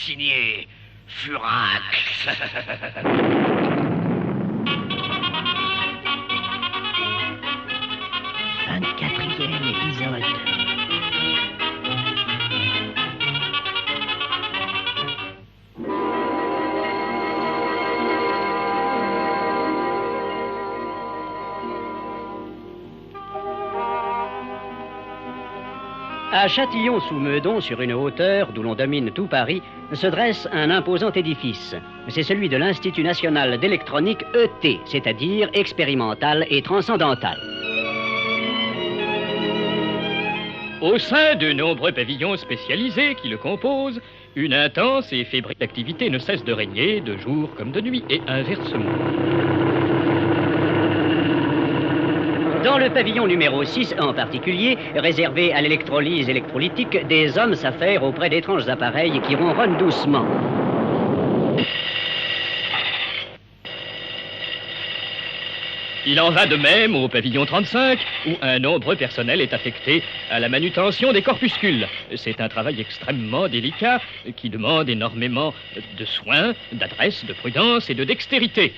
signé Furax. 24e épisode. À Châtillon-sous-Meudon, sur une hauteur d'où l'on domine tout Paris, se dresse un imposant édifice. C'est celui de l'Institut national d'électronique ET, c'est-à-dire expérimental et transcendantal. Au sein de nombreux pavillons spécialisés qui le composent, une intense et fébrile activité ne cesse de régner, de jour comme de nuit, et inversement. Dans le pavillon numéro 6 en particulier, réservé à l'électrolyse électrolytique, des hommes s'affairent auprès d'étranges appareils qui ronronnent doucement. Il en va de même au pavillon 35, où un nombreux personnel est affecté à la manutention des corpuscules. C'est un travail extrêmement délicat qui demande énormément de soins, d'adresse, de prudence et de dextérité.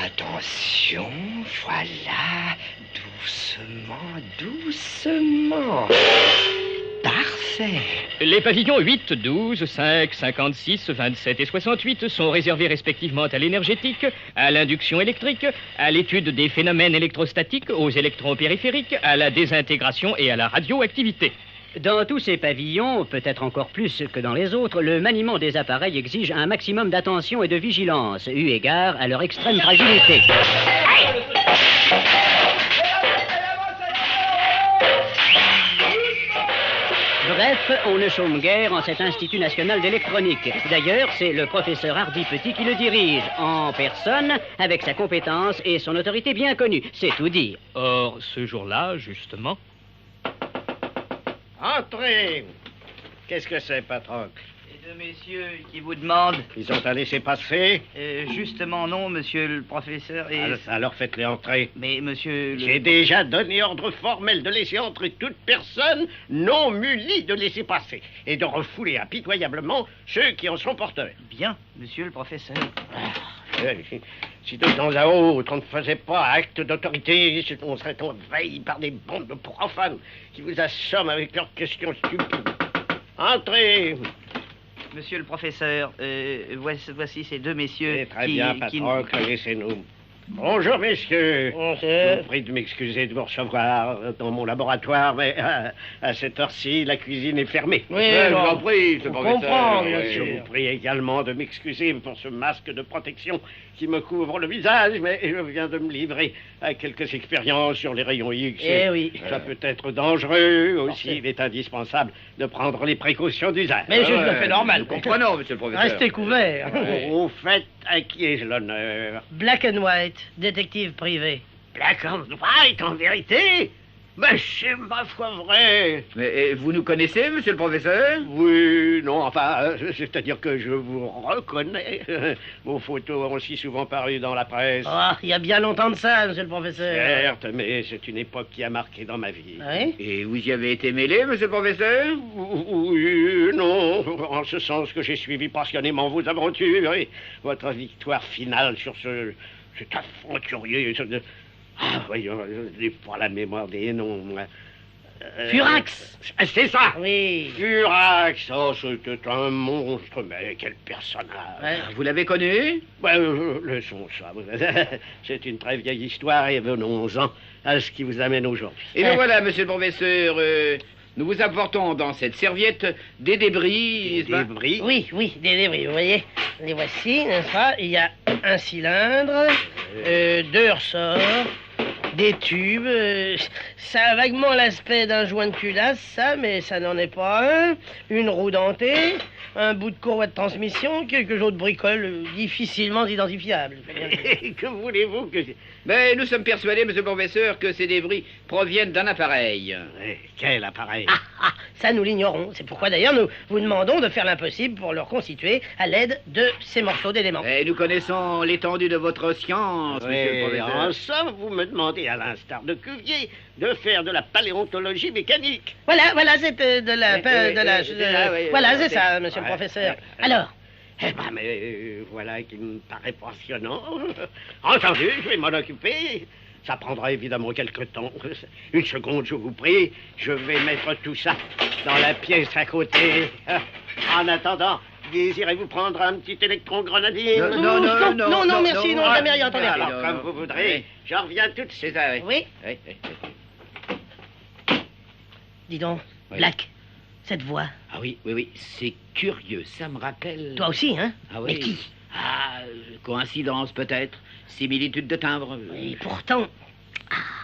Attention, voilà, doucement, doucement. Parfait. Les pavillons 8, 12, 5, 56, 27 et 68 sont réservés respectivement à l'énergétique, à l'induction électrique, à l'étude des phénomènes électrostatiques, aux électrons périphériques, à la désintégration et à la radioactivité. Dans tous ces pavillons, peut-être encore plus que dans les autres, le maniement des appareils exige un maximum d'attention et de vigilance, eu égard à leur extrême fragilité. Bref, on ne chôme guère en cet Institut national d'électronique. D'ailleurs, c'est le professeur Hardy Petit qui le dirige, en personne, avec sa compétence et son autorité bien connue. C'est tout dire. Or, ce jour-là, justement... Entrez! Qu'est-ce que c'est, Patrocle? Les deux messieurs qui vous demandent. Ils ont à laisser passer? Justement non, monsieur le professeur. Et... Alors faites-les entrer. Mais monsieur le... J'ai déjà donné ordre formel de laisser entrer toute personne non munie de laisser passer et de refouler impitoyablement ceux qui en sont porteurs. Bien, monsieur le professeur. Si de temps à autre on ne faisait pas acte d'autorité, on serait envahi par des bandes de profanes qui vous assomment avec leurs questions stupides. Entrez! Monsieur le professeur, voici ces deux messieurs Très bien, Patrocle, laissez-nous. Bonjour, messieurs. Bonjour. Je vous prie de m'excuser de vous recevoir dans mon laboratoire, mais à cette heure-ci, la cuisine est fermée. Oui, je vous en prie, je comprends, bien sûr. Je vous prie également de m'excuser pour ce masque de protection qui me couvre le visage, mais je viens de me livrer à quelques expériences sur les rayons X. Oui. Ça peut être dangereux aussi. Il est indispensable de prendre les précautions d'usage. Mais je le fais normal. Nous comprenons, monsieur le professeur. Restez couverts. Au fait, à qui ai-je l'honneur? Black and White, détective privé. Black and White, en vérité? Mais c'est ma foi vrai. Mais vous nous connaissez, monsieur le professeur? Oui, non, enfin, c'est-à-dire que je vous reconnais. Vos photos ont si souvent paru dans la presse. Oh, il y a bien longtemps de ça, monsieur le professeur. Certes, mais c'est une époque qui a marqué dans ma vie. Oui? Et vous y avez été mêlé, monsieur le professeur? Oui, non, en ce sens que j'ai suivi passionnément vos aventures et votre victoire finale sur cet aventurier. Ah, voyons, je n'ai pas la mémoire des noms. Furax! C'est ça! Oui. Furax, oh, c'était un monstre, mais quel personnage! Ouais. Vous l'avez connu? Laissons ça. C'est une très vieille histoire et venons-en à ce qui vous amène aujourd'hui. Et bien voilà, monsieur le professeur, nous vous apportons dans cette serviette des débris. Des débris? Oui, des débris, vous voyez. Les voici, n'est-ce pas? Il y a un cylindre, deux ressorts, des tubes. Ça a vaguement l'aspect d'un joint de culasse, ça, mais ça n'en est pas un. Une roue dentée, un bout de courroie de transmission, quelques autres bricoles difficilement identifiables. Que voulez-vous que... Mais nous sommes persuadés, monsieur le professeur, que ces débris proviennent d'un appareil. Quel appareil? Ça, nous l'ignorons. C'est pourquoi, d'ailleurs, nous vous demandons de faire l'impossible pour le reconstituer à l'aide de ces morceaux d'éléments. Et nous connaissons l'étendue de votre science, monsieur le professeur. En somme, vous me demandez et à l'instar de Cuvier, de faire de la paléontologie mécanique. Voilà, c'est de la... voilà, c'est c'est- ça, monsieur le ouais, professeur. ouais. Alors, Eh ben, mais voilà qui me paraît passionnant. Entendu, je vais m'en occuper. Ça prendra évidemment quelque temps. Une seconde, je vous prie. Je vais mettre tout ça dans la pièce à côté. En attendant, désirez-vous prendre un petit électron grenadier? non, merci, non, jamais rien, attendez. Alors, non, comme non. vous voudrez, Oui. je reviens tout de suite. C'est ça, oui. Oui, Oui, oui, oui. dis donc, Oui. Black, cette voix, Ah oui, c'est curieux, ça me rappelle... toi aussi, hein? Ah oui. Mais qui? Ah, coïncidence peut-être, similitude de timbre. Et pourtant,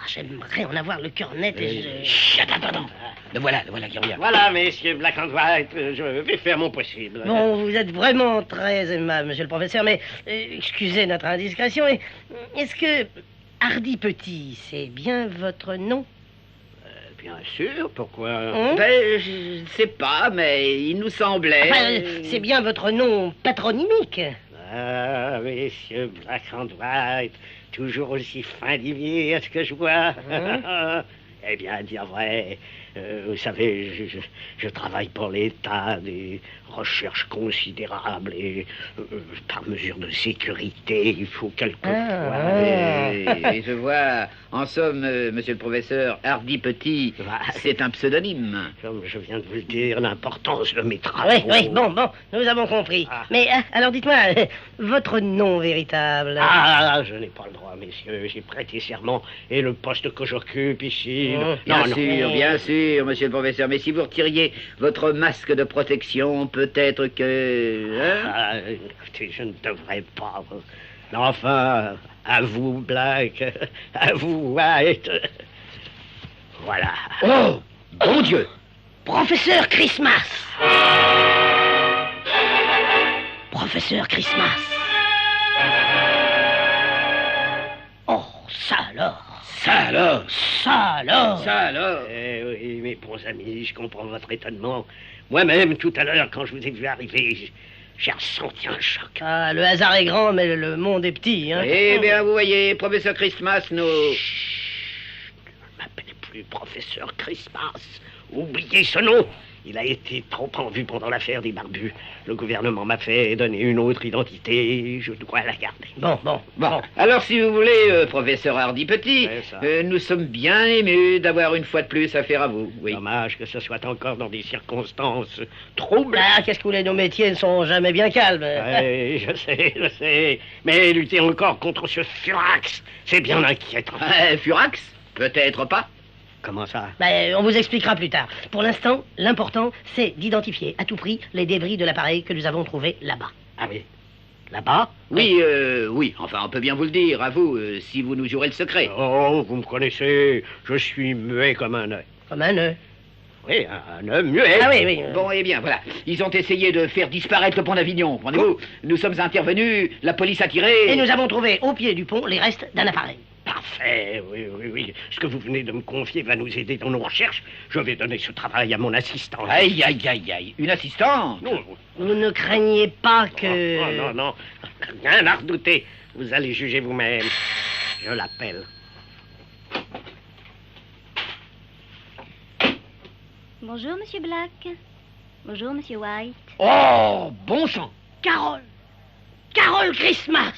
j'aimerais en avoir le cœur net et je... Chut, attends. Le voilà qui revient. Voilà, messieurs Black and White, je vais faire mon possible. Bon, vous êtes vraiment très aimable, monsieur le professeur, mais excusez notre indiscrétion. Est-ce que Hardy Petit, c'est bien votre nom? Bien sûr, pourquoi? Hein? Ben, je ne sais pas, mais il nous semblait... Enfin, c'est bien votre nom patronymique. Ah, messieurs Black and White, toujours aussi fin d'imier à ce que je vois. Eh bien, à dire vrai, vous savez, je travaille pour l'État, des recherches considérables et par mesure de sécurité, il faut quelquefois... Et je vois, en somme, monsieur le professeur, Hardy Petit, Bah. c'est un pseudonyme. Comme je viens de vous le dire, l'importance de mes travaux... Oui, bon, nous avons compris. Ah. Mais alors dites-moi, votre nom véritable? Ah, je n'ai pas le droit, messieurs. J'ai prêté serment et le poste que j'occupe ici... Bien sûr, monsieur le professeur, mais si vous retiriez votre masque de protection, peut-être que... hein? Ah, écoutez, je ne devrais pas... Mais enfin, à vous, Black, à vous, White. Voilà. Oh, bon Dieu! Professeur Christmas! Professeur Christmas! Oh, ça alors! Ça alors! Ça alors! Ça alors! Eh oui, mes bons amis, je comprends votre étonnement. Moi-même, tout à l'heure, quand je vous ai vu arriver, j'ai ressenti un choc. Ah, le hasard est grand, mais le monde est petit, hein? Eh bien, vous voyez, professeur Christmas, nous... Ne m'appelez plus professeur Christmas. Oubliez ce nom. Il a été trop en vue pendant l'affaire des barbus. Le gouvernement m'a fait donner une autre identité. Je dois la garder. Bon. Bon, alors si vous voulez, professeur Hardy Petit, Ouais, ça. nous sommes bien émus d'avoir une fois de plus affaire à vous, oui. Dommage que ce soit encore dans des circonstances troubles. Ah, qu'est-ce que vous voulez, nos métiers ne sont jamais bien calmes. Ouais, je sais. Mais lutter encore contre ce furax, c'est bien inquiétant. Furax? Peut-être pas. Comment ça? Ben, on vous expliquera plus tard. Pour l'instant, l'important, c'est d'identifier à tout prix les débris de l'appareil que nous avons trouvé là-bas. Ah oui. Là-bas? Oui, enfin, on peut bien vous le dire, à vous, si vous nous jouerez le secret. Oh, vous me connaissez. Je suis muet comme un œuf. Comme un œuf. Oui, un œuf muet. Ah oui. Bon, eh bien, voilà. Ils ont essayé de faire disparaître le pont d'Avignon, comprenez-vous? Nous sommes intervenus, la police a tiré... Et nous avons trouvé au pied du pont les restes d'un appareil. Parfait, oui. Ce que vous venez de me confier va nous aider dans nos recherches. Je vais donner ce travail à mon assistant. Aïe, une assistante? Non, Vous ne craignez pas que... non. Rien à redouter. Vous allez juger vous-même. Je l'appelle. Bonjour, Monsieur Black. Bonjour, Monsieur White. Oh, bon sang! Carole Christmas!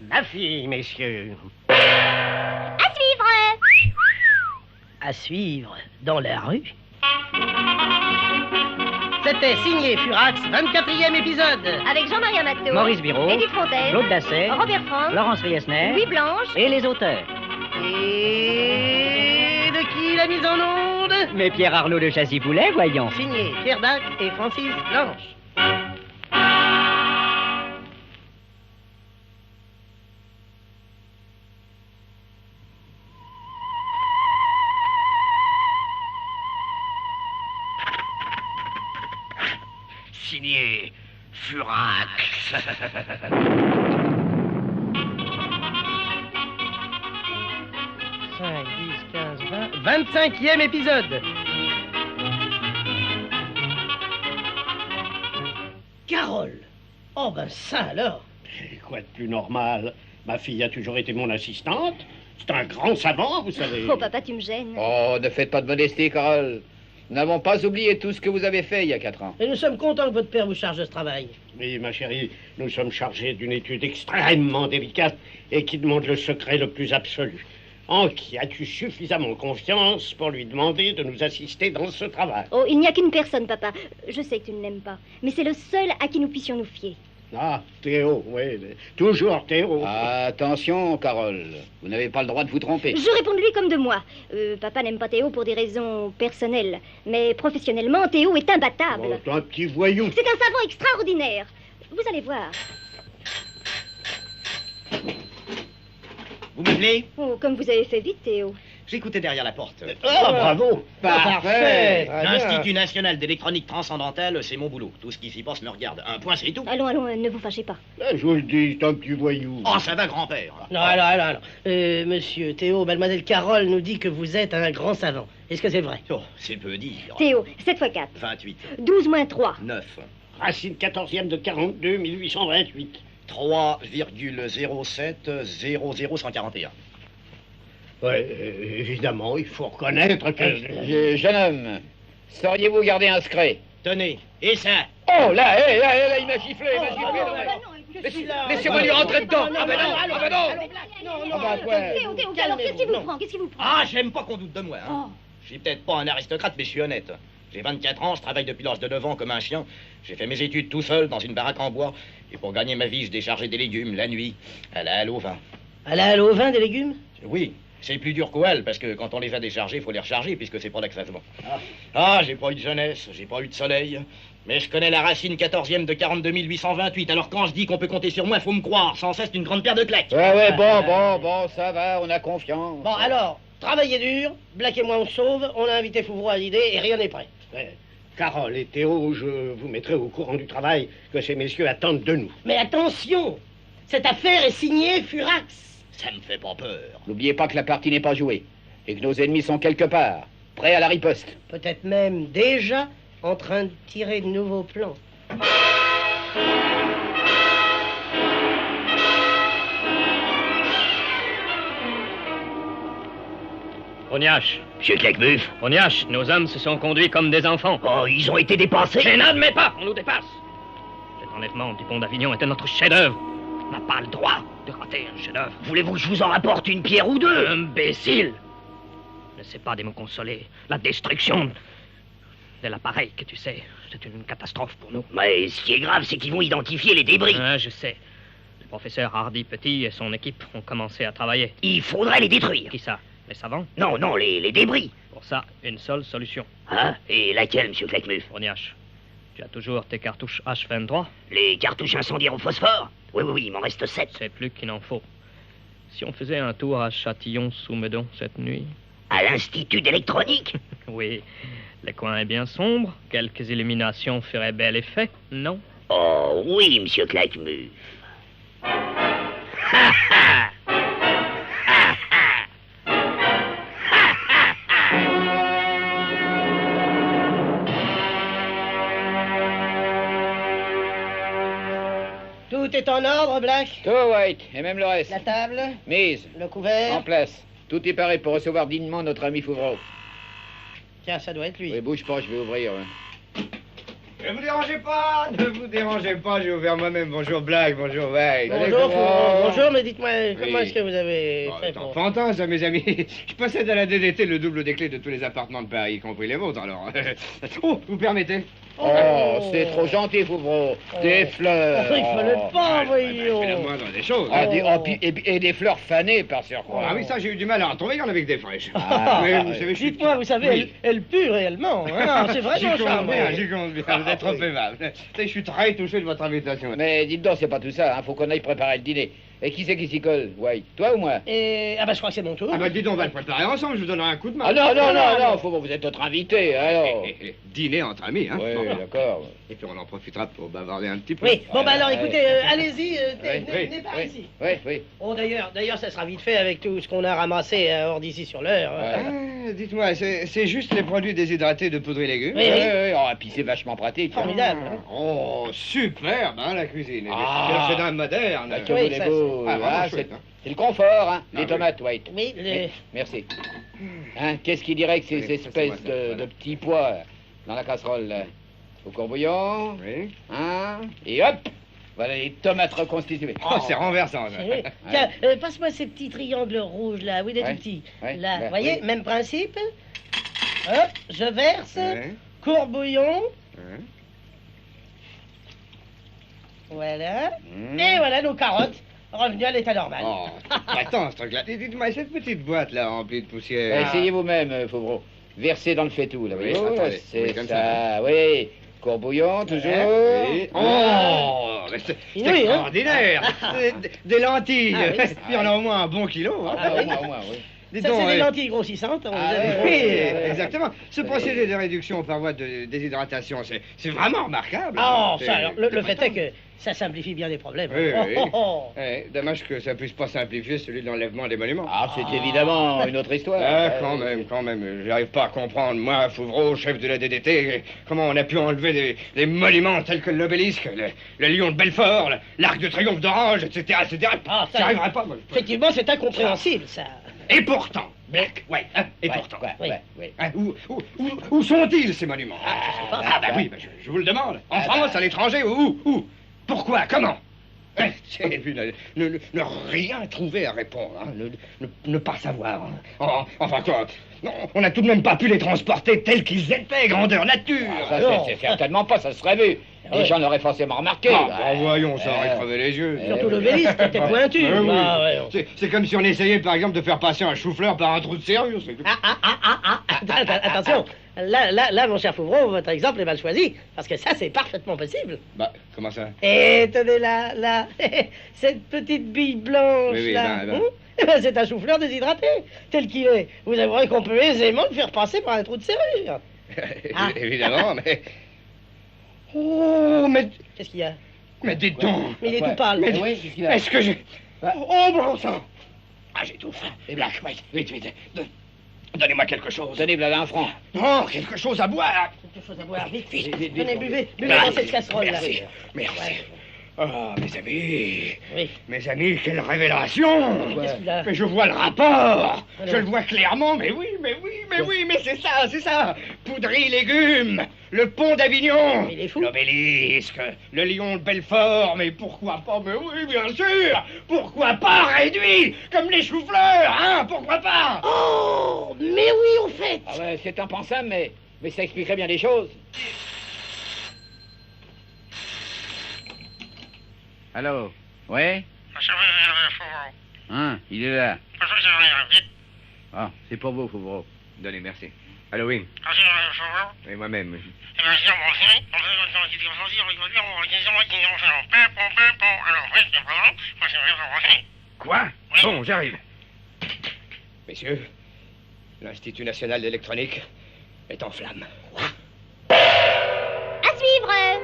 Ma fille, messieurs. À suivre. À suivre dans la rue. C'était signé Furax, 24e épisode. Avec Jean-Marie Amato. Maurice Biraud, Edith Fontaine. Claude Basset, Robert Franck. Laurence Riesner Louis Blanche. et les auteurs. Et de qui la mise en onde? Mais Pierre Arnaud de Chassis-Boulet, voyons. Signé Pierre Dac et Francis Blanche. Signé Furax. 5, 10, 15, 20... 25e épisode. Carole. Oh ben ça alors. Quoi de plus normal? Ma fille a toujours été mon assistante. C'est un grand savant, vous savez. Oh, papa, tu me gênes. Oh, ne faites pas de modestie, Carole. Nous n'avons pas oublié tout ce que vous avez fait il y a 4 ans. Et nous sommes contents que votre père vous charge de ce travail. Oui, ma chérie, nous sommes chargés d'une étude extrêmement délicate et qui demande le secret le plus absolu. En qui as-tu suffisamment confiance pour lui demander de nous assister dans ce travail? Oh, il n'y a qu'une personne, papa. Je sais que tu ne l'aimes pas, mais c'est le seul à qui nous puissions nous fier. Ah, Théo, oui, toujours Théo. Attention, Carole. Vous n'avez pas le droit de vous tromper. Je réponds de lui comme de moi. Papa n'aime pas Théo pour des raisons personnelles, mais professionnellement, Théo est imbattable. Oh, t'es un petit voyou. C'est un savant extraordinaire. Vous allez voir. Vous m'appelez? Oh, comme vous avez fait vite, Théo. J'écoutais derrière la porte. Ah, bravo. Parfait. Très bien. L'Institut national d'électronique transcendantale, c'est mon boulot. Tout ce qui s'y passe me regarde. Un point, c'est tout. Allons, allons, ne vous fâchez pas. Je vous le dis, c'est un petit voyou. Oh, ça va, grand-père. Non, alors. Monsieur Théo, mademoiselle Carole nous dit que vous êtes un grand savant. Est-ce que c'est vrai? Oh, c'est peu dire. Théo, 7 x 4. 28. 12 moins 3. 9. Racine 14e de 42, 1828. 3,07 00141. Oui, évidemment, il faut reconnaître que... Jeune homme, sauriez-vous garder un secret? Tenez, et ça? Oh, là, il m'a giflé, Laissez-moi lui rentrer dedans. Ah ben non, ah ben non. Non, Théo, alors qu'est-ce qui vous prend? Qu'est-ce qui vous prend? Ah, j'aime pas qu'on doute de moi. Hein. Oh. Je suis peut-être pas un aristocrate, mais je suis honnête. J'ai 24 ans, je travaille depuis l'âge de 9 ans comme un chien. J'ai fait mes études tout seul dans une baraque en bois. Et pour gagner ma vie, je déchargeais des légumes la nuit à la halle au vin. À la halle au vin des légumes? Oui, c'est plus dur qu'au hall, parce que quand on les a déchargés, il faut les recharger, puisque c'est pas là que ça se vend. Ah, j'ai pas eu de jeunesse, j'ai pas eu de soleil. Mais je connais la racine 14e de 42 828. Alors quand je dis qu'on peut compter sur moi, faut me croire. Sans cesse, une grande paire de claques. Ouais, bon, ça va, on a confiance. Bon, alors, travaillez dur, Black et moi on se sauve, on a invité Fouvroy à l'idée et rien n'est prêt. Carole et Théo, je vous mettrai au courant du travail que ces messieurs attendent de nous. Mais attention, cette affaire est signée Furax. Ça me fait pas peur. N'oubliez pas que la partie n'est pas jouée et que nos ennemis sont quelque part, prêts à la riposte. Peut-être même déjà en train de tirer de nouveaux plans. Ognache, Monsieur Claquemuf. Ognache, nos hommes se sont conduits comme des enfants. Oh, ils ont été dépassés. Je n'admets pas, on nous dépasse. Cet enlèvement du pont d'Avignon était notre chef-d'œuvre. On n'a pas le droit de rater un chef-d'œuvre. Voulez-vous que je vous en rapporte une pierre ou deux? Imbécile! Ne sais pas de me consoler. La destruction de l'appareil que tu sais, c'est une catastrophe pour nous. Mais ce qui est grave, c'est qu'ils vont identifier les débris. Ah, je sais. Le professeur Hardy Petit et son équipe ont commencé à travailler. Il faudrait les détruire. Qui ça? Les savants? Non, les débris. Pour ça, une seule solution. Hein? Et laquelle, monsieur Claquemuf? Ognache, tu as toujours tes cartouches H23? Les cartouches incendiaires au phosphore? Oui, il m'en reste 7. C'est plus qu'il en faut. Si on faisait un tour à Châtillon-sous-Meudon cette nuit? À l'Institut d'électronique? Oui. Le coin est bien sombre. Quelques illuminations feraient bel effet, non? Oh, oui, monsieur Claquemuf. Tout est en ordre, Black? Tout, White, et même le reste. La table, Mise, le couvert. en place. Tout est paré pour recevoir dignement notre ami Fouvreau. Tiens, ça doit être lui. Oui, bouge pas, je vais ouvrir. Ne vous dérangez pas, j'ai ouvert moi-même. Bonjour Black, bonjour White. Bonjour, bonjour, mais dites-moi, comment est-ce que vous avez fait C'est pour... enfantin ça, mes amis. Je possède à la DDT le double des clés de tous les appartements de Paris, y compris les vôtres, alors... Oh, vous permettez? Oh, c'est trop gentil, Fouvreau. Des fleurs. Il fallait pas, C'est la voyons. moindre des choses. Ah, et des fleurs fanées, par surcroît. Ah oui, ça, j'ai eu du mal à en trouver, il y en avait que des fraîches. Ah, Mais vous savez, je suis... Dites-moi, vous savez, Oui. elle pue réellement. Hein, c'est J'y vraiment compte charmant. bien, j'y compte bien, vous êtes trop aimable. Je suis très touché de votre invitation. Mais dites donc, c'est pas tout ça, hein. Faut qu'on aille préparer le dîner. Et qui c'est qui s'y colle, White? Toi ou moi? Et... Ah bah je crois que c'est mon tour. Ah bah dis donc, on va le préparer ensemble, je vous donnerai un coup de main. Ah non, Fouvreau, vous êtes notre invité, alors. Dîner entre amis, hein. Oui, d'accord. Et puis on en profitera pour bavarder un petit peu. Oui, bon bah alors Ouais. écoutez, allez-y, Oui, venez par oui, ici. oui. Bon d'ailleurs, ça sera vite fait avec tout ce qu'on a ramassé hors d'ici sur l'heure. Ouais. Ah, dites-moi, c'est juste les produits déshydratés de poudre et légumes? Oui. Oh, et puis c'est vachement pratique. Formidable. Hein. Oh, superbe, hein, la cuisine. Ah. C'est d'un moderne. Bah, que Oui, voulez-vous? Ah, vraiment Ah, chouette, c'est- hein. C'est le confort, hein. Les oui. tomates, White. Oui, Merci. Hein, qu'est-ce qui dirait que ces espèces de petits pois dans la casserole, là? Au courbouillon, Oui. hein, et hop, voilà les tomates reconstituées. Oh, c'est renversant, ça. Oui. Tiens, passe-moi ces petits triangles rouges là, oui, des Ouais. tout petits. Ouais. Là, Ouais. vous voyez, Oui. même principe. Hop, je verse, Ouais. courbouillon, Ouais. voilà. Mmh. Et voilà nos carottes, revenues à l'état normal. Oh, attends, ce truc-là. Dites-moi, cette petite boîte-là remplie de poussière. Essayez vous-même, Fauvreau. Versez dans le faitout, là. Oui, voyez-vous, attendez. c'est Oui, comme ça, oui. Courbouillon, toujours. Oui. Oh, mais c'est Oui, hein. extraordinaire. Des lentilles. Ah, oui. Il y en a au moins un bon kilo. Hein. Ah, au moins, oui. Dites Ça, donc, c'est des lentilles grossissantes. on Ah, les a- Oui, exactement. Ce procédé de réduction par voie de déshydratation, c'est vraiment remarquable. Ah, C'est- ça, alors, le c'est fait est que ça simplifie bien les problèmes. Oui, oui. Oh, oh, oh. Eh, dommage que ça puisse pas simplifier celui de l'enlèvement des monuments. Ah, c'est évidemment une autre histoire. Ah, quand même. J'arrive pas à comprendre, moi, Fauvreau, chef de la DDT, comment on a pu enlever des monuments tels que l'obélisque, le lion de Belfort, l'arc de triomphe d'Orange, etc., etc. Ah, ça, J'y arriverai pas, moi. Effectivement, c'est incompréhensible, ça. Et pourtant, ouais, hein, et Ouais, pourtant, ouais, Oui. ouais, ouais. hein, où sont-ils, ces monuments? pas. Bah oui, bah, je vous le demande. En France, à l'étranger, où? Pourquoi? Comment? Et puis, ne rien trouver à répondre, hein, ne pas savoir. Hein. Enfin quoi, non, on n'a tout de même pas pu les transporter tels qu'ils étaient, grandeur nature. Ça, c'est certainement pas, ça serait vu. Les Ouais. gens l'auraient forcément remarqué. Ah, bon, voyons, ça aurait crevé les yeux. Surtout l'obélisque était pointu. Oui. Ah, ouais, C'est comme si on essayait, par exemple, de faire passer un chou-fleur par un trou de serrure. Attention, là, mon cher Fauvreau, votre exemple est mal choisi, parce que ça, c'est parfaitement possible. Bah, comment ça? Et tenez là, cette petite bille blanche Oui, là, ben. eh ben, c'est un chou-fleur déshydraté, tel qu'il est. Vous avouerez qu'on peut aisément le faire passer par un trou de serrure. Ah. Évidemment, mais... Oh, mais... Qu'est-ce qu'il y a? Mais dites donc. Mais il est Ouais. tout pâle. Mais oui, qu'est-ce qu'il a? Est-ce que je... Ouais. Oh, bon sang. Ah, j'ai tout faim. Black, vite. Donnez-moi quelque chose. Tenez, voilà un franc. Non, quelque chose à boire. Quelque chose à boire, vite. Vite. Tenez, buvez Ah, dans cette casserole là. Merci. Oh, mes amis. Oui. Mes amis, quelle révélation. Qu'est-ce qu'il a? Mais je vois le rapport. Je Alors. le vois clairement, mais c'est ça. Poudrie, légumes, le pont d'Avignon. Mais il est fou. L'obélisque, le lion de Belfort, mais pourquoi pas? Mais oui, bien sûr. Pourquoi pas réduit comme les choux-fleurs, hein? Pourquoi pas? Oh, mais oui, au fait. Ah ouais, c'est impensable, mais ça expliquerait bien les choses. Allô? Ouais? Hein, il est là. Ah, c'est pour vous, Fauvreau. Donnez, merci. Allô, oui. Et moi-même. Quoi? Bon, j'arrive. Messieurs, l'Institut national d'électronique est en flammes. À suivre.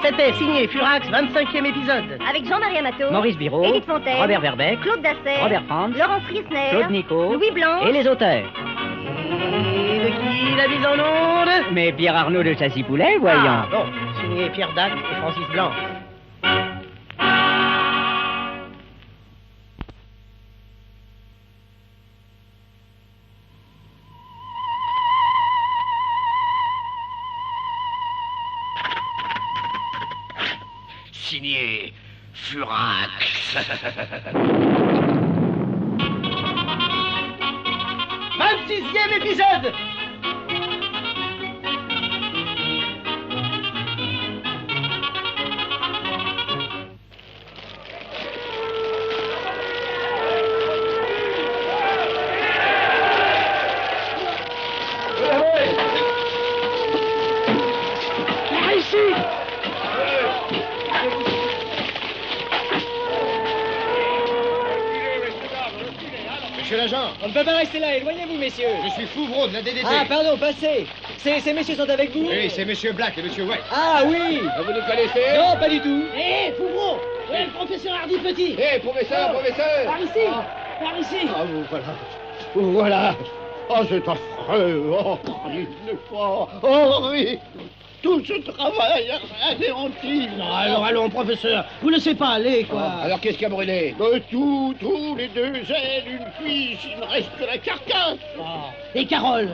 C'était signé Furax, 25e épisode. Avec Jean-Marie Amato, Maurice Biraud, Édith Fontaine, Robert Verbeck, Claude Dasset, Robert Franz, Laurence Riesner, Claude Nico, Louis Blanc, et les auteurs. Et de qui la mise en onde? Mais Pierre Arnaud de Sassy-Poulet, voyons. Ah, bon, signé Pierre Dac et Francis Blanc. Signé Furax. 26e épisode. Monsieur l'agent, On ne peut pas rester là, éloignez-vous, messieurs. je suis Fauvreau de la DDT. Ah, pardon, passez. Ces messieurs sont avec vous? Oui, c'est Monsieur Black et Monsieur White. Ah oui. Vous nous connaissez? Non, pas du tout. Hé, Fouvreau, ouais, le professeur Hardy Petit. Hé, professeur! Par ici, par ici. Ah, vous voilà. Oh, c'est affreux. Oh, il pas. Horrible. Tout ce travail anéanti. Alors, allons, professeur, vous laissez pas aller, quoi. Alors qu'est-ce qui a brûlé? Tous les deux ailes, une cuisse, il ne reste que la carcasse. Ah. Et Carole?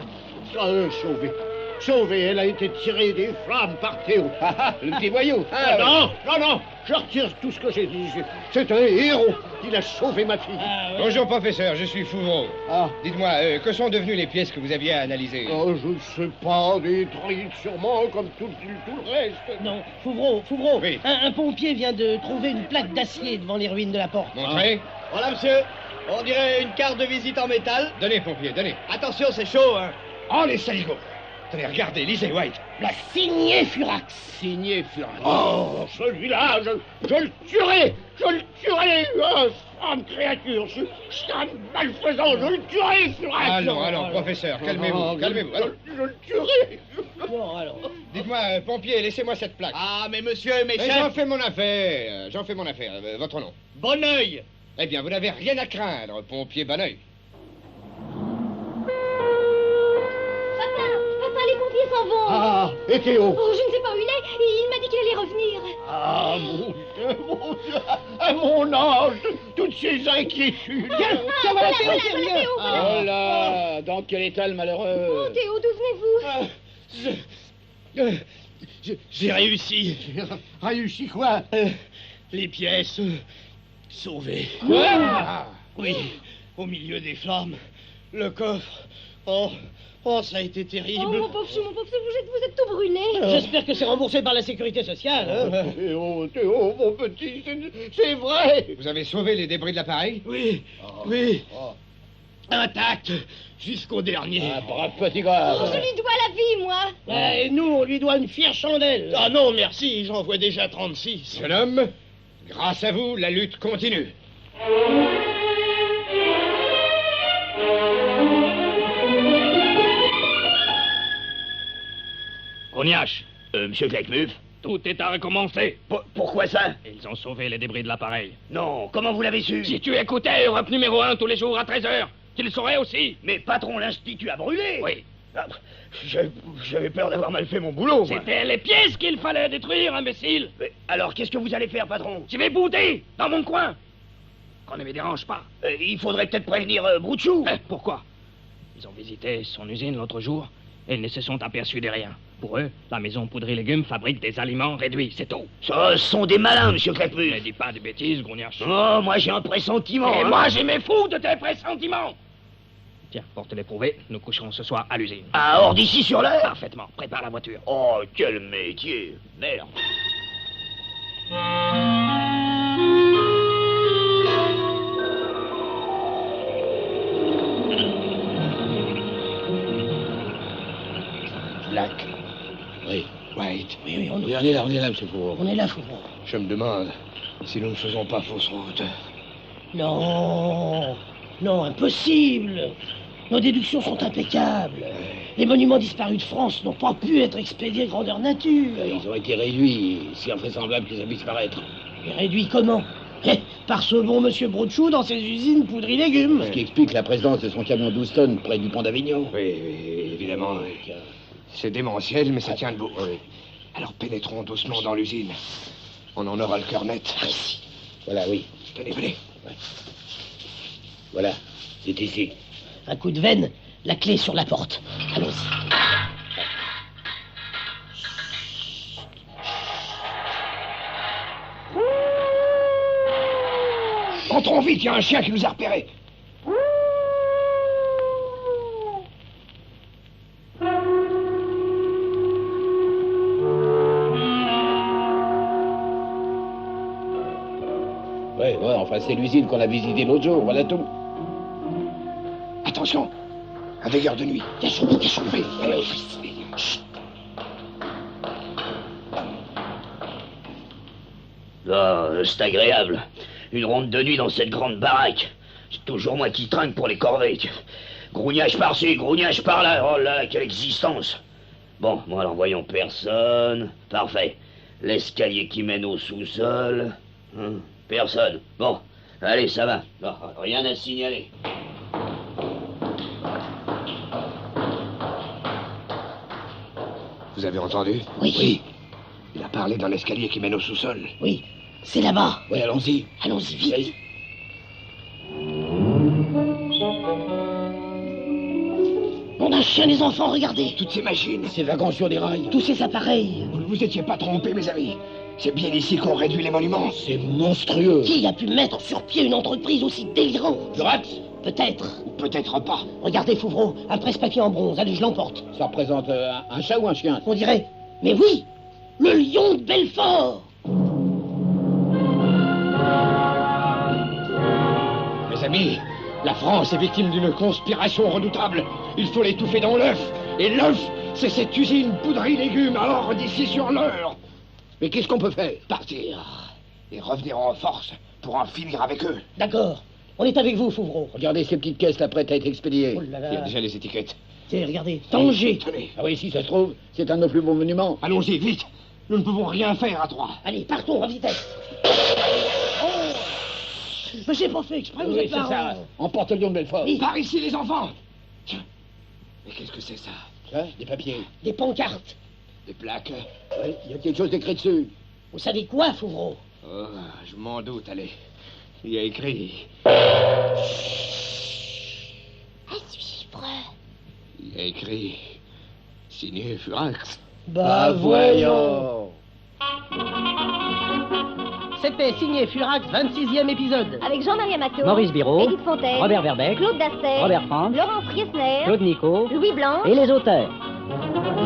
Sauvée, elle a été tirée des flammes par Théo. Le petit voyou. Non, je retire tout ce que j'ai dit. C'est un héros. Il a sauvé ma fille. Bonjour, professeur, je suis Fouvreau. Dites-moi, que sont devenues les pièces que vous aviez à analyser? Oh, je ne sais pas, détruites sûrement, comme tout le reste. Non, Fouvreau, Oui. un pompier vient de trouver une plaque d'acier devant les ruines de la porte. Montrez. Voilà, monsieur. On dirait une carte de visite en métal. Donnez, pompier, donnez. Attention, c'est chaud, hein. Oh, les saligots. Tenez, regardez, lisez, White. La signée Furax. Signé Furax. Oh, celui-là, je le tuerai. Infâme créature, c'est un malfaisant, je le tuerai, Furax. Allons, professeur, calmez-vous, calmez-vous. Allons. Je le tuerai. Bon, alors. Dites-moi, pompier, laissez-moi cette plaque. Ah, mais monsieur, mes Mais chefs. j'en fais mon affaire, votre nom. Bonneuil. Eh bien, vous n'avez rien à craindre, pompier Bonneuil. Papa, les pompiers s'en vont. Et Théo? Oh, je ne sais pas où il est. Il m'a dit qu'il allait revenir. Ah, mon Dieu, à mon âge, toutes ces inquiétudes. Ça va, Théo, Théo, Oh là, dans quel état le malheureux? Oh, Théo, d'où venez-vous? J'ai réussi. Réussi quoi? Les pièces sauvées. Oui, au milieu des flammes. Le coffre. Oh, ça a été terrible. Oh, mon pauvre chou, vous êtes tout brûlé. J'espère que c'est remboursé par la sécurité sociale. Hein. Théo, mon petit, c'est vrai. Vous avez sauvé les débris de l'appareil? Oui. Intact jusqu'au dernier. Brave petit gars. Oh, je lui dois la vie, moi. Et nous, on lui doit une fière chandelle. Ah non, merci, j'en vois déjà 36. Jeune homme, grâce à vous, la lutte continue. Grognache, monsieur Claquemuf, Tout est à recommencer. pourquoi ça? Ils ont sauvé les débris de l'appareil. Non, comment vous l'avez su? Si tu écoutais Europe numéro 1 tous les jours à 13h, tu le saurais aussi. Mais patron, l'institut a brûlé. Oui. Ah, j'avais peur d'avoir mal fait mon boulot, moi. C'était les pièces qu'il fallait détruire, imbécile. Mais alors, qu'est-ce que vous allez faire, patron? Je vais bouder dans mon coin. Qu'on ne me dérange pas. Il faudrait peut-être prévenir Broutchou. Pourquoi? Ils ont visité son usine l'autre jour et ils ne se sont aperçus de rien. Pour eux, la maison Poudre et Légumes fabrique des aliments réduits, c'est tout. Ce sont des malins, monsieur Claquemuf. Ne dis pas de bêtises, Grognache. Oh, moi j'ai un pressentiment. Et hein. moi, je me fous de tes pressentiments. Tiens, pour te les prouver, nous coucherons ce soir à l'usine. Ah, hors d'ici sur l'heure? Parfaitement. Prépare la voiture. Oh, quel métier. Merde. Black. Oui. White. Oui, On est là, monsieur Fourreau. on est là, Fouvreau. Je me demande si nous ne faisons pas fausse route. Non, impossible. Nos déductions sont impeccables. Les monuments disparus de France n'ont pas pu être expédiés grandeur nature. Ils ont été réduits, si invraisemblable qu'ils aient disparaître. Et réduits comment? Par ce bon monsieur Broutchou dans ses usines Poudre et Légumes. Ce qui explique la présence de son camion 12 tonnes près du pont d'Avignon. Oui, évidemment. C'est démentiel, mais ça tient debout. Alors pénétrons doucement dans l'usine. On en aura le cœur net. Voilà, oui. Tenez, venez. Voilà, c'est ici. Un coup de veine, la clé sur la porte. Allons-y. Entrons vite, il y a un chien qui nous a repérés. Ouais, enfin, c'est l'usine qu'on a visitée l'autre jour, voilà tout. Attention, un veilleur de nuit. Cachons-nous. Chut. Ah, c'est agréable. Une ronde de nuit dans cette grande baraque. C'est toujours moi qui trinque pour les corvées. Grougnage par-ci, grougnage par-là. Oh là là, quelle existence. Bon, alors voyons, personne. Parfait. L'escalier qui mène au sous-sol. Personne. Bon, allez, ça va. Non, rien à signaler. Vous avez entendu? Oui. Il a parlé d'un escalier qui mène au sous-sol. Oui, c'est là-bas. Oui, allons-y. Allons-y, vite. Oui. On a chien, les enfants, regardez. Toutes ces machines. Ces wagons sur des rails. Tous ces appareils. Vous ne vous étiez pas trompés, mes amis. C'est bien ici qu'on réduit les monuments. C'est monstrueux. Qui a pu mettre sur pied une entreprise aussi délirante? Durax? Peut-être. Ou peut-être pas. Regardez, Fouvreau, un presse-papier en bronze. Allez, je l'emporte. Ça représente un chat ou un chien? On dirait. Mais oui, le lion de Belfort. Mes amis, la France est victime d'une conspiration redoutable. Il faut l'étouffer dans l'œuf. Et l'œuf, c'est cette usine poudrie légumes à Hors d'Ici sur l'Eure. Mais qu'est-ce qu'on peut faire? Partir. Et revenir en force pour en finir avec eux. D'accord. On est avec vous, Fouvreau. Regardez ces petites caisses là prêtes à être expédiées. Oh là Il y a là. déjà les étiquettes. Tiens, regardez. Tanger. Tenez. Ah oui, si ça se trouve, c'est un de nos plus beaux monuments. Allons-y, vite. Nous ne pouvons rien faire à trois. Allez, partons en vitesse. Oh. Mais j'ai pas fait exprès, vous Oui, êtes c'est parents. ça. Emporte le lion de Belfort. Oui. Par ici, les enfants. Tiens. Mais qu'est-ce que c'est ça? Ça, des papiers. Des pancartes. Des plaques. Oui, il y a quelque chose d'écrit dessus. Vous savez quoi, Fouvreau? Oh, je m'en doute, allez. Il y a écrit. À suivre. Il y a écrit. Signé Furax. Bah voyons. C'était signé Furax, 26e épisode. Avec Jean-Marie Amato. Maurice Biraud, Edith Fontaine. Robert Verbeck, Claude Dasset. Robert Franck, Laurent Friesner. Claude Nico Louis Blanc. et les auteurs.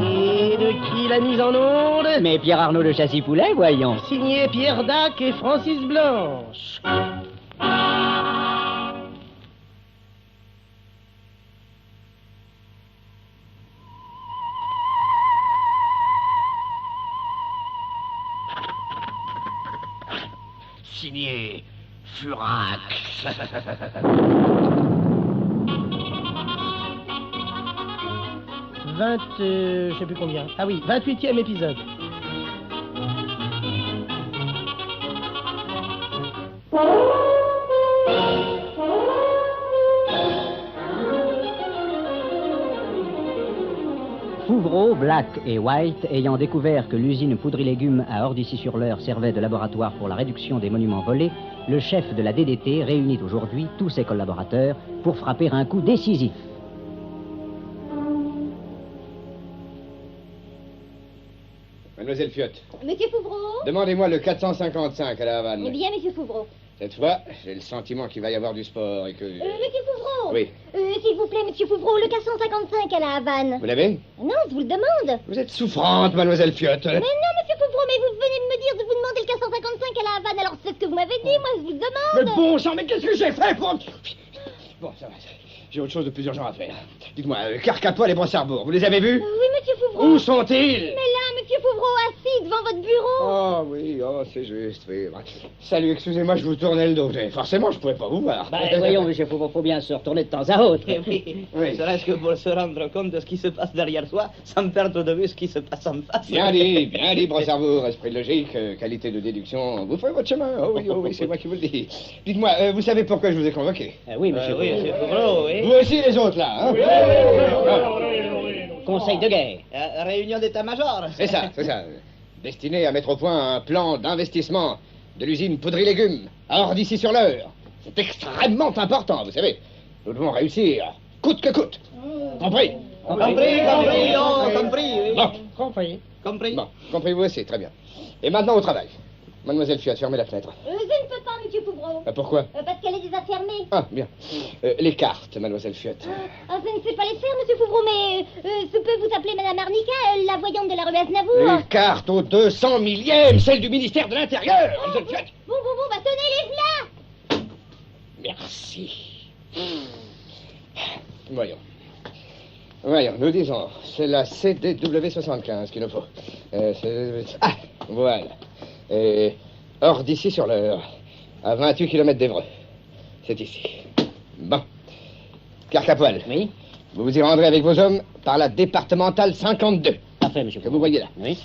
Et de qui la mise en onde? Mais Pierre Arnaud de Châssy-Poulet, voyons. Signé Pierre Dac et Francis Blanche. Signé Furax. Je sais plus combien. Ah oui, 28e épisode. Fouvreau, Black et White, ayant découvert que l'usine Poudry-Légumes à Hors d'Ici-sur-l'Eure servait de laboratoire pour la réduction des monuments volés, le chef de la DDT réunit aujourd'hui tous ses collaborateurs pour frapper un coup décisif. Mademoiselle Fiotte, Monsieur Fouvreau. demandez-moi le 455 à la Havane. Eh bien, Monsieur Fouvreau. Cette fois, j'ai le sentiment qu'il va y avoir du sport et que... Monsieur Fouvreau. Oui. S'il vous plaît, Monsieur Fouvreau, le 455 à la Havane. Vous l'avez? Non, je vous le demande. Vous êtes souffrante, Mademoiselle Fiotte. Mais non, Monsieur Fouvreau, mais vous venez de me dire de vous demander le 455 à la Havane, alors c'est ce que vous m'avez dit, moi je vous le Mais demande. bon sang, mais qu'est-ce que j'ai fait pour... Bon, ça va, j'ai autre chose de plus urgent à faire. Dites-moi, Carcapoil et Brossarbourg, vous les avez vus? Oui, Monsieur Fouvreau. Où sont-ils? Mais là, Monsieur Fouvreau, assis devant votre bureau. Oh oui, oh c'est juste, oui. Salut, excusez-moi, je vous tournais le dos. Forcément, je pouvais pas vous voir. Bah, voyons, monsieur Fouvreau, faut bien se retourner de temps à autre. Oui, Oui. serait-ce que pour se rendre compte de ce qui se passe derrière soi, sans perdre de vue ce qui se passe en face. Bien dit, Brossarbourg, esprit de logique, qualité de déduction. Vous ferez votre chemin. Oh oui, c'est moi qui vous le dis. Dites-moi, vous savez pourquoi je vous ai convoqué? Oui, monsieur Oui, Fouvreau. monsieur Fouvreau, oui. Vous aussi, les autres, là, hein? Conseil de guerre. Réunion d'état-major. C'est ça. Destiné à mettre au point un plan d'investissement de l'usine Poudry-Légumes, hors d'ici sur l'Eure. C'est extrêmement important, vous savez. Nous devons réussir, coûte que coûte. Compris? Compris, oui. Bon. Compris. Bon, compris vous aussi, très bien. Et maintenant au travail. Mademoiselle Fiotte, fermez la fenêtre. Je ne peux pas, Monsieur Fouvreau. Pourquoi? Parce qu'elle est déjà fermée. Ah, bien. Les cartes, Mademoiselle Fiotte. Ah, je ne sais pas les faire, Monsieur Fouvreau, mais je peux vous appeler Madame Arnica, la voyante de la rue Aznavour. Les cartes au 200 millième, celle du ministère de l'Intérieur, Mademoiselle Fiotte. Bon, bah tenez-les là. Merci. Voyons, nous disons, c'est la CDW 75 qu'il nous faut. Ah, voilà. Et hors d'ici sur l'Eure, à 28 km d'Évreux. C'est ici. Bon. Carcapoil. Oui, Vous vous y rendrez avec vos hommes par la départementale 52, parfait, monsieur que Fouvreau. vous voyez là. Oui.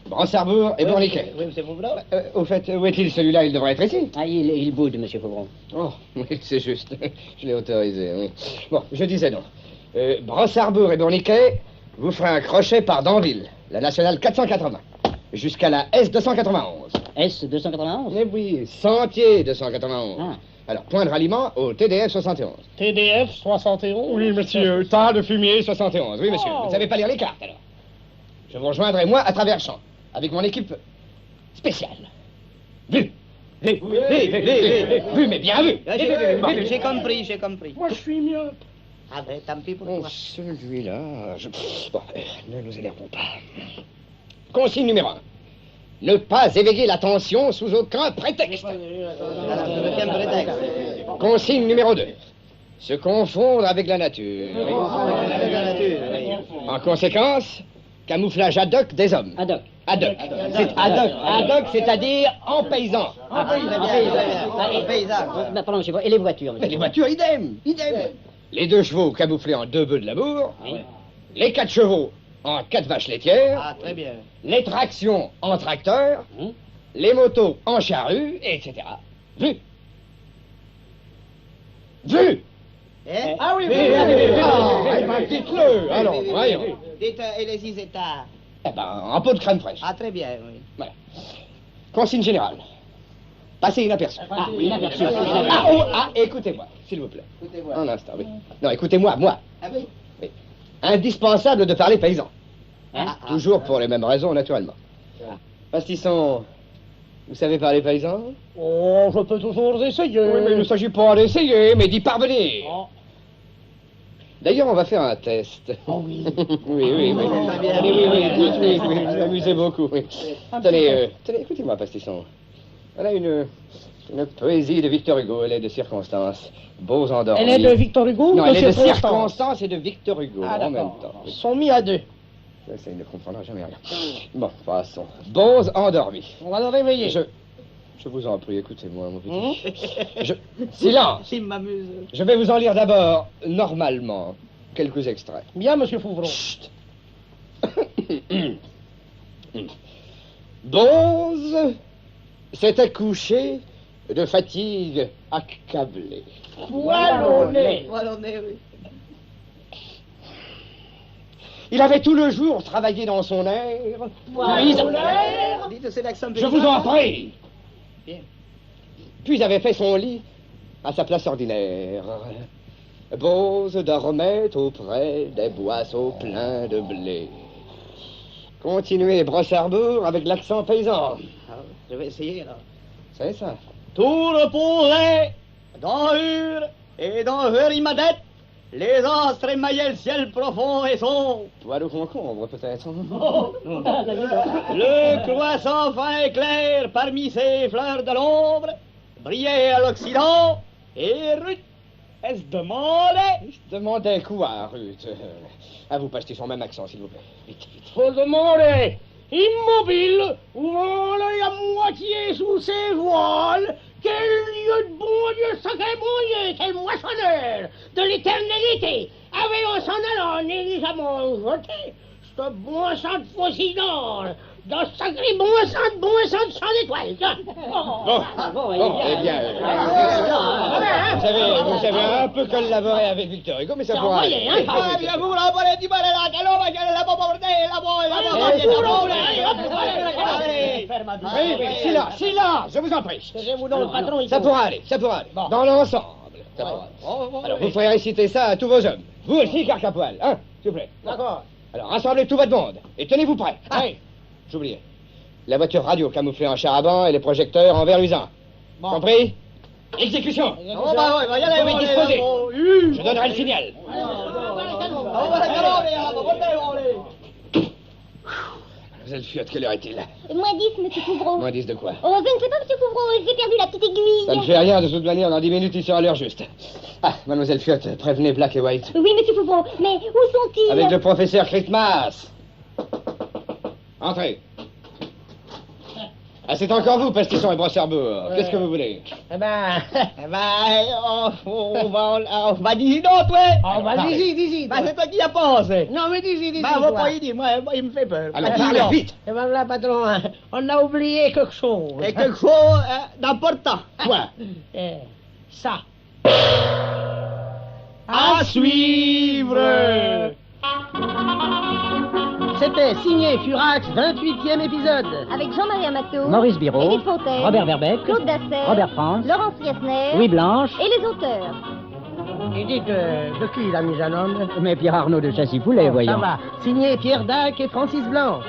Brossarbourg et Bourniquet. Oui, monsieur Fouvreau. Au fait, où est-il celui-là? Il devrait être ici. Ah, il boude, monsieur Fouvreau. Oh, oui, c'est juste. Je l'ai autorisé, oui. Bon, je disais donc. Brossarbourg et Bourniquet, vous ferez un crochet par Danville. la nationale 480, jusqu'à la S291. S291? Eh oui, sentier 291. Ah. Alors, point de ralliement au TDF 71. TDF 71? Oui, monsieur, tas de fumier 71. Oui, monsieur, Oh. vous ne savez pas lire les cartes, alors. Je vous rejoindrai, moi, à travers champs, avec mon équipe spéciale. Vu, mais bien vu. J'ai compris, j'ai compris. Moi, je suis myope. Ah ben, tant pis pour Bon, toi. celui-là, Bon, ne nous énervons pas. Consigne numéro 1. Ne pas éveiller l'attention sous aucun prétexte. Aucun prétexte. Consigne numéro 2. Se confondre avec la nature. En conséquence, camouflage ad hoc des hommes. Ad hoc. Ad hoc. C'est ad hoc. Ad hoc, c'est-à-dire en paysan. Pardon, monsieur, et les voitures, monsieur? Les voitures, idem. Les 2 chevaux camouflés en 2 bœufs de labour. Oui. Les 4 chevaux en 4 vaches laitières. Ah, très bien. Les tractions en tracteur. Hum. Les motos en charrue, etc. Vu. Ah oui, Dites-le. Alors, voyons. Dites, et les états. Eh ben, un pot de crème fraîche. Ah, très bien, oui. Voilà. Consigne générale. Passez inaperçu. Ah, inaperçu. Écoutez-moi, s'il vous plaît. Écoutez-moi. Un instant, oui. Non, écoutez-moi, moi. Ah oui. Oui. Indispensable de parler paysan. Hein? Toujours pour les mêmes raisons, naturellement. Pastisson, vous savez parler paysan? Oh, je peux toujours essayer. Oui, mais il ne s'agit pas d'essayer, mais d'y parvenir. Oh. D'ailleurs, on va faire un test. Oh oui. oui. Oui, vous m'amusez beaucoup, oui. Tenez, écoutez-moi, Pastisson. Voilà une poésie de Victor Hugo, elle est de circonstances. Beaux endormis. Elle est de Victor Hugo Non, ou elle est de circonstances? circonstances et de Victor Hugo Ah, en même d'accord. temps. Ils sont mis à 2. Ça, il ne comprendra jamais rien. Bon, passons. Bons endormis. On va le réveiller. Je vous en prie, écoutez-moi, mon petit. Silence. Il m'amuse. Je vais vous en lire d'abord, normalement, quelques extraits. Bien, monsieur Fouvron. Chut. Bose s'était couché de fatigue accablé. Poilonné. Wallonné, oui. Il avait tout le jour travaillé dans son air. Dites, c'est l'accent Je vous en prie. Bien. Puis avait fait son lit à sa place ordinaire. Bose dormait auprès des boisseaux pleins de blé. Continuez Brossarbourg avec l'accent paysan. Ah, je vais essayer, alors. C'est ça. Tout reposait dans Ur et dans Hurimadette. Les astres émaillaient le ciel profond et sombre. Poil au concombre, peut-être. Le croissant fin et clair parmi ces fleurs de l'ombre brillait à l'Occident et Ruth, elle se demandait. Je demandais quoi, Ruth? À vous, passer son même accent, s'il vous plaît. Vite. Faut demander, immobile, ouvrant l'œil à moitié sous ses voiles, quel lieu de bon Dieu sacré brouillé, quel moissonneur de l'éternalité avait en s'en allant négligemment jeté ce bon sang de faucillant, dans ce sacré bon sang de sang d'étoiles. Bon, eh bien, vous savez un peu collaborer avec Victor Hugo, mais ça pourra aller. Silence, je vous en prie. Ça pourra aller. Dans l'ensemble. Ça pourra aller. Alors, vous ferez réciter ça à tous vos hommes. Vous aussi, Carcapoil, hein, s'il vous plaît. D'accord. Alors, rassemblez tout votre monde et tenez-vous prêts. Oui. J'oubliais. La voiture radio camouflée en char-à-banc et les projecteurs en verre luisant. Compris? Exécution. Vous pouvez disposer. Je donnerai le signal. Mademoiselle Fiotte, quelle heure est-il? Moins 10, monsieur Couvreau. Moins 10 de quoi? Oh, je ne sais pas, monsieur Couvreau, j'ai perdu la petite aiguille. Ça ne fait rien, de toute manière, dans 10 minutes, il sera à l'heure juste. Ah, Mademoiselle Fiotte, prévenez Black et White. Oui, monsieur Couvreau, mais où sont-ils? Avec le professeur Christmas. Entrez. Ah, c'est encore vous, Pastisson et Brossarbourg. Qu'est-ce que vous voulez? Eh ben, On va dire d'autres, ouais. oh, dis-y. Bah, c'est toi qui as pensé. Non, mais dis-y. Bah, va pas y dire, moi, il me fait peur. Alors, Bah, parlez dis donc. vite. Eh ben là, patron, on a oublié quelque chose. Et quelque chose d'important. Quoi? Ça. À suivre. C'est C'était signé Furax, 28e épisode. Avec Jean-Marie Amato, Maurice Biraud, Édith Fontaine, Robert Verbeck, Claude Dasser, Robert Franz, Laurence Riesner, Louis Blanche. et les auteurs. Et dites, de qui la mise en homme? Mais Pierre Arnaud de Châssy-Poulet, voyons. Ça va. Signé Pierre Dac et Francis Blanche.